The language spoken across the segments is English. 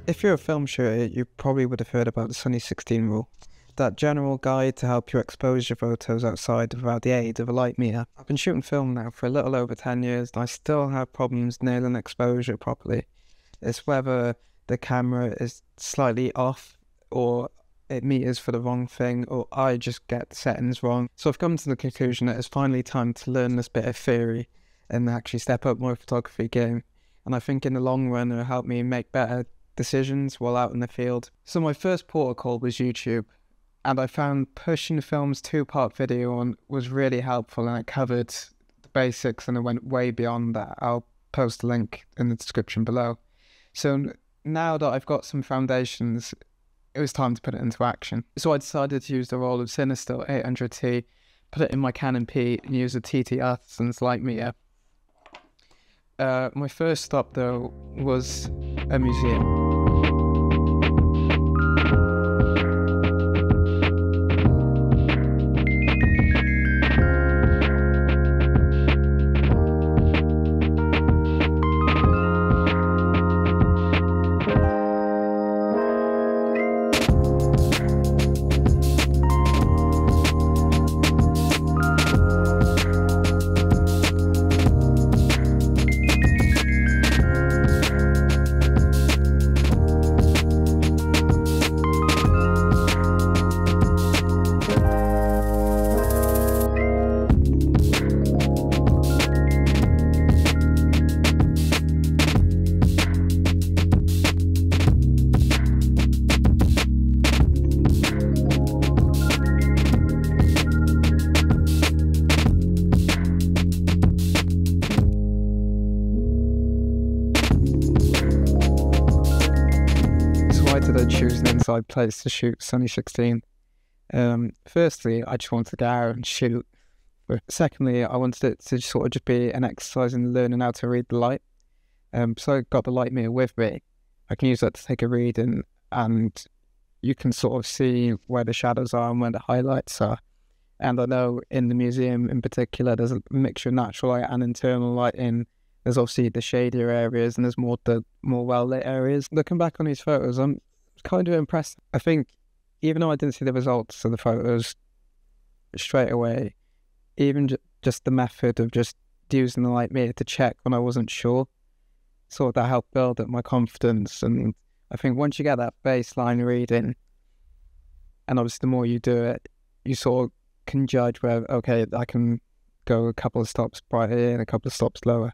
If you're a film shooter, you probably would have heard about the Sunny 16 rule. That general guide to help you expose your photos outside without the aid of a light meter. I've been shooting film now for a little over 10 years and I still have problems nailing exposure properly. It's whether the camera is slightly off or it meters for the wrong thing, or I just get the settings wrong. So I've come to the conclusion that it's finally time to learn this bit of theory and actually step up my photography game. And I think in the long run it'll help me make better decisions while out in the field. So my first protocol was YouTube, and I found pushing the film's 2-part video on was really helpful, and it covered the basics and it went way beyond that. I'll post a link in the description below. So now that I've got some foundations, it was time to put it into action. So I decided to use the roll of Cinestill 800T, put it in my Canon P and use a TT Athens light meter. My first stop though was a museum. Did I choose an inside place to shoot Sunny 16? Firstly, I just wanted to go out and shoot. But secondly, I wanted it to sort of just be an exercise in learning how to read the light. So I got the light meter with me. I can use that to take a reading, and you can sort of see where the shadows are and where the highlights are. And I know in the museum in particular, there's a mixture of natural light and internal lighting. There's obviously the shadier areas and there's more well-lit areas. Looking back on these photos, I'm kind of impressed. I think even though I didn't see the results of the photos straight away, even just the method of just using the light meter to check when I wasn't sure, sort of that helped build up my confidence. And I think once you get that baseline reading, and obviously the more you do it, you sort of can judge where, okay, I can go a couple of stops brighter and a couple of stops lower.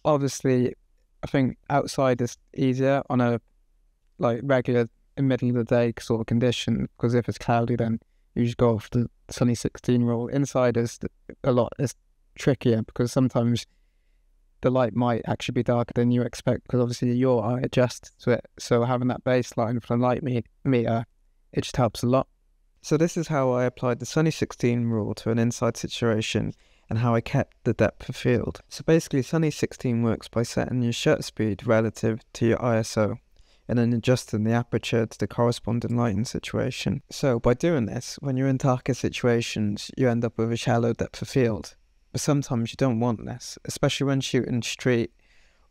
Obviously, I think outside is easier on a regular in middle of the day sort of condition, because if it's cloudy then you just go off the Sunny 16 rule. Inside is trickier because sometimes the light might actually be darker than you expect because obviously your eye adjusts to it. So having that baseline for the light meter, it just helps a lot. So this is how I applied the Sunny 16 rule to an inside situation and how I kept the depth of field. So basically Sunny 16 works by setting your shutter speed relative to your ISO and then adjusting the aperture to the corresponding lighting situation. So by doing this, when you're in darker situations, you end up with a shallow depth of field. But sometimes you don't want this, especially when shooting street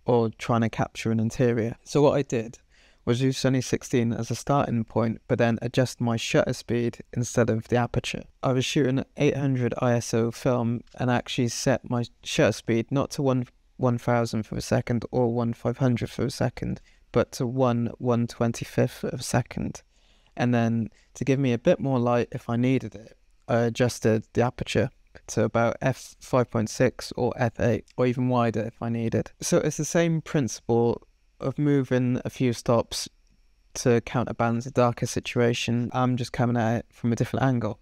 or trying to capture an interior. So what I did was use Sunny 16 as a starting point, but then adjust my shutter speed instead of the aperture. I was shooting 800 ISO film and actually set my shutter speed not to 1/1000th of a second or 1/500th of a second, but to 1/125th of a second. And then to give me a bit more light if I needed it, I adjusted the aperture to about f5.6 or f8, or even wider if I needed. So it's the same principle of moving a few stops to counterbalance a darker situation. I'm just coming at it from a different angle.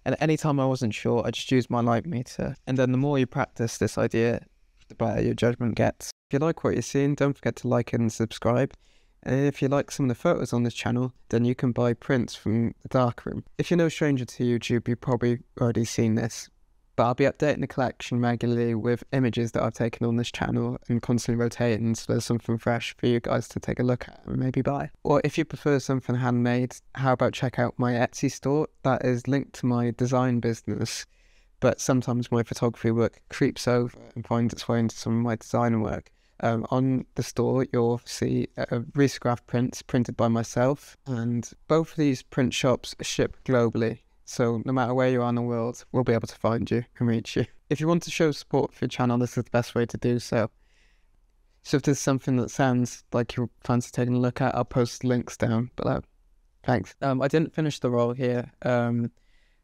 And any time I wasn't sure, I just used my light meter. And then the more you practice this idea, the better your judgment gets. If you like what you're seeing, don't forget to like and subscribe. And if you like some of the photos on this channel, then you can buy prints from the darkroom. If you're no stranger to YouTube, you've probably already seen this, but I'll be updating the collection regularly with images that I've taken on this channel and constantly rotating, so there's something fresh for you guys to take a look at and maybe buy. Or if you prefer something handmade, how about check out my Etsy store? That is linked to my design business, but sometimes my photography work creeps over and finds its way into some of my design work. On the store, you'll see risograph prints printed by myself, and both of these print shops ship globally. So no matter where you are in the world, we'll be able to find you and reach you. If you want to show support for your channel, this is the best way to do so. So if there's something that sounds like you fancy taking a look at, I'll post links down below. Thanks. I didn't finish the roll here,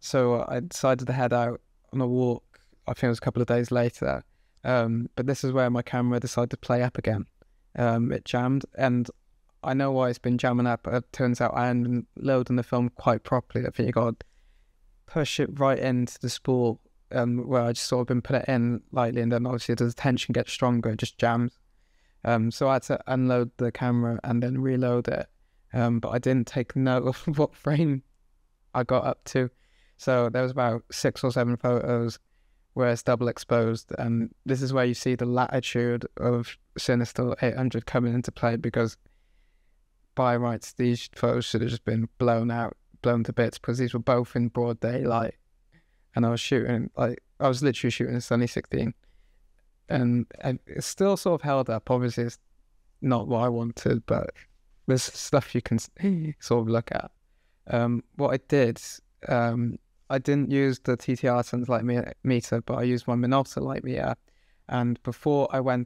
so I decided to head out on a walk. I think it was a couple of days later, but this is where my camera decided to play up again. It jammed, and I know why it's been jamming up. It turns out I hadn't been loading the film quite properly. I think you got to push it right into the spool, where I just sort of been put it in lightly, and then obviously as the tension gets stronger, it just jams. So I had to unload the camera and then reload it. But I didn't take note of what frame I got up to. So there was about 6 or 7 photos where it's double exposed. And this is where you see the latitude of Cinestill 800 coming into play, because by rights, these photos should have just been blown to bits, because these were both in broad daylight. And I was literally shooting a Sunny 16. And it's still sort of held up. Obviously, it's not what I wanted, but there's stuff you can sort of look at. What I did, I didn't use the TTR Sons light meter, but I used my Minolta light meter. And before I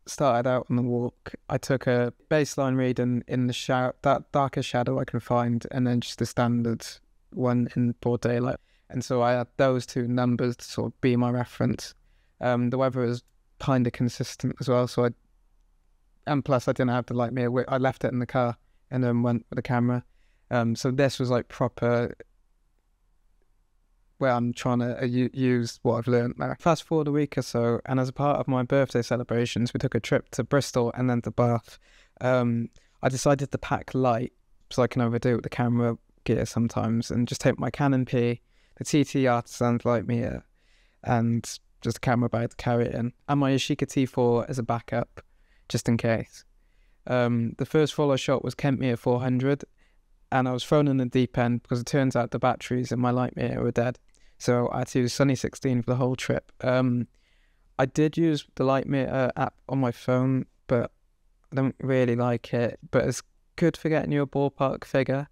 started out on the walk, I took a baseline reading in the that darkest shadow I can find, and then just the standard one in broad daylight. And so I had those 2 numbers to sort of be my reference. The weather was kind of consistent as well, so and plus I didn't have the light meter. I left it in the car and then went with the camera. So this was like proper, where I'm trying to use what I've learned now. Fast forward a week or so, and as a part of my birthday celebrations, we took a trip to Bristol and then to Bath. I decided to pack light so I can overdo it with the camera gear sometimes, and just take my Canon P, the TT Artisan light meter, and just a camera bag to carry it in, and my Yashica T4 as a backup, just in case. The first follow shot was Kent meter 400, and I was thrown in the deep end because it turns out the batteries in my light meter were dead. So I had to use Sunny 16 for the whole trip. I did use the light meter app on my phone, but I don't really like it. But it's good for getting you a ballpark figure.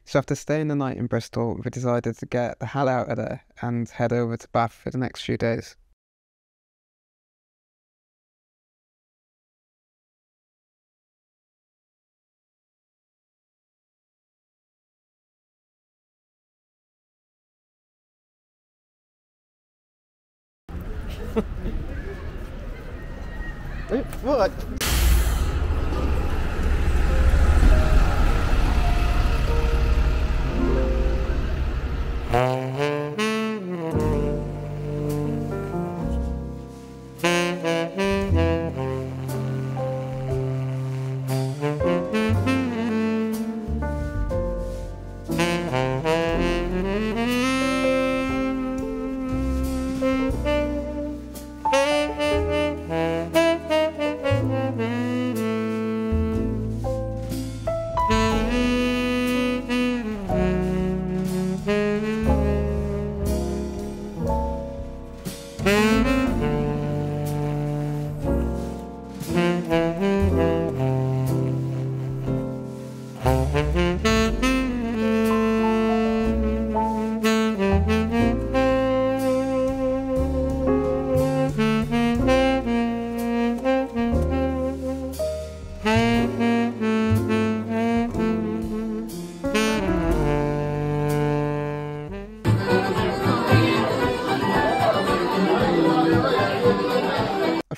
So after staying the night in Bristol, we decided to get the hell out of there and head over to Bath for the next few days. What?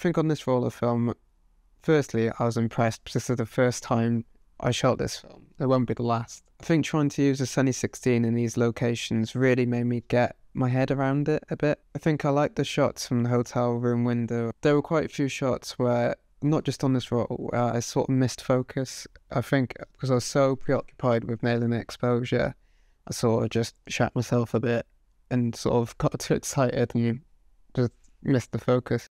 think on this roll of film, firstly, I was impressed because this is the first time I shot this film. It won't be the last. I think trying to use a Sunny 16 in these locations really made me get my head around it a bit. I think I liked the shots from the hotel room window. There were quite a few shots where, not just on this roll, I sort of missed focus. I think because I was so preoccupied with nailing the exposure, I sort of just shut myself a bit and sort of got too excited and just missed the focus.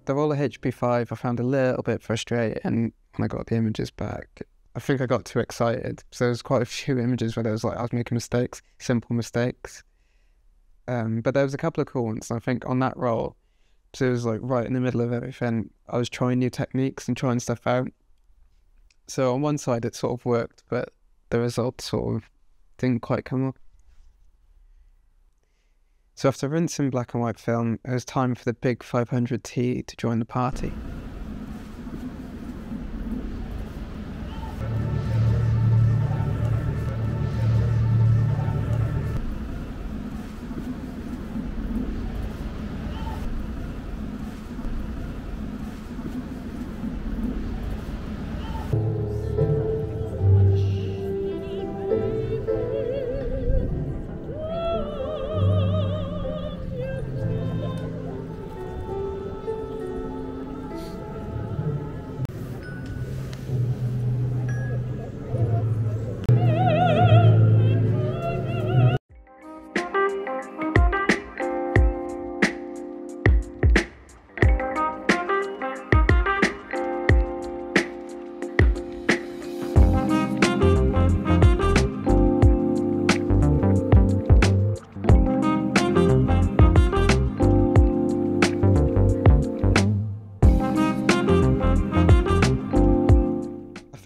The roller HP5 I found a little bit frustrating when I got the images back. I think I got too excited. So there was quite a few images where there was like I was making mistakes, simple mistakes. But there was a couple of cool ones. And I think on that roll, so it was like right in the middle of everything, I was trying new techniques and trying stuff out. So on one side it sort of worked, but the result sort of didn't quite come up. So after rinsing black and white film, it was time for the big 500T to join the party.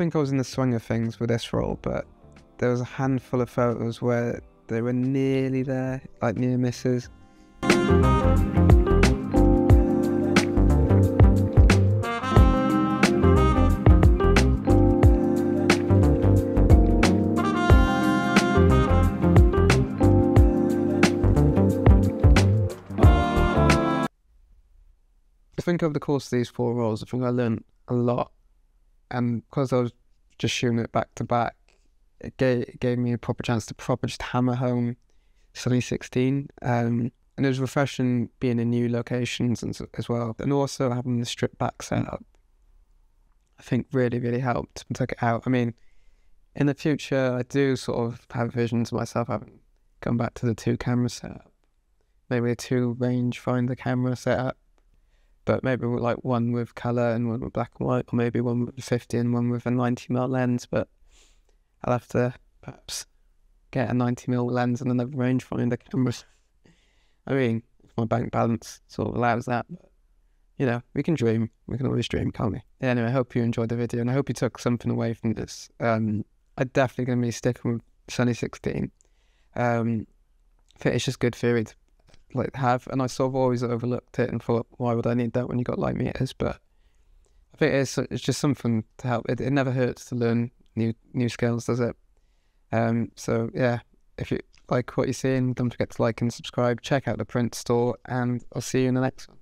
think I was in the swing of things with this roll, but there was a handful of photos where they were nearly there, like near misses. I think over the course of these 4 rolls, I think I learned a lot, and because I was just shooting it back to back, it gave me a proper chance to just hammer home Sunny 16, and it was refreshing being in new locations as well, and also having the stripped back setup, I think really helped and took it out. I mean, in the future, I do sort of have visions of myself having gone back to the 2 camera setup, maybe a 2 rangefinder camera setup, but maybe like one with colour and one with black and white, or maybe one with a 50 and one with a 90mm lens. But I'll have to perhaps get a 90mm lens and another rangefinder camera. I mean, if my bank balance sort of allows that, but, you know, we can dream. We can always dream, can't we? Yeah, anyway, I hope you enjoyed the video, and I hope you took something away from this. I'm definitely going to be sticking with Sunny 16. I think it's just good theory to have, and I sort of always overlooked it and thought, why would I need that when you got light meters? But I think it's just something to help. It never hurts to learn new skills, does it? So yeah, if you like what you're seeing, don't forget to like and subscribe. Check out the print store, and I'll see you in the next one.